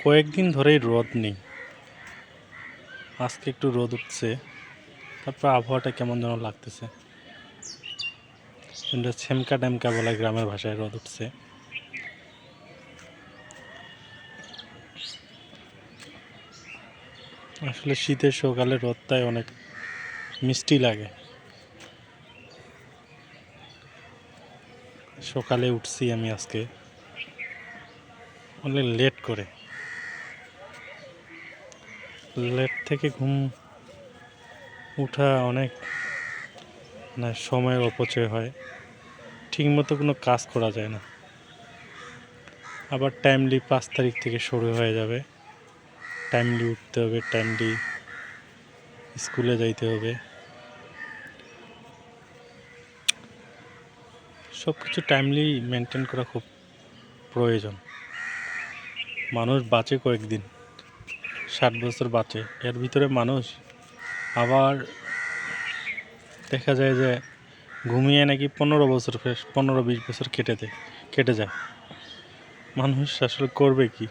কয়েকদিন ধরেই রোদ নেই। আজকে একটু রোদ উঠছে, তারপর আবহাওয়াটা কেমন যেন লাগতেছে। এটা ছেমকা টেমকা বলে গ্রামের ভাষায় রোদ উঠছে। আসলে শীতের সকালে রোদটাই অনেক মিষ্টি লাগে। সকালে উঠছি আমি আজকে অনেক লেট করে, লেট থেকে ঘুম উঠা অনেক সময়ের অপচয় হয়, ঠিকমতো কোনো কাজ করা যায় না। আবার টাইমলি 5 তারিখ থেকে শুরু হয়ে যাবে, টাইমলি উঠতে হবে, টাইমলি স্কুলে যাইতে হবে, সব কিছু টাইমলি মেনটেন করা খুব প্রয়োজন। মানুষ বাঁচে কয়েকদিন, 60 বছর বাঁচে, এর ভিতরে মানুষ আবার দেখা যায় যে ঘুমিয়ে নাকি 15-20 বছর কেটে যায়। মানুষ আসলে করবে কি?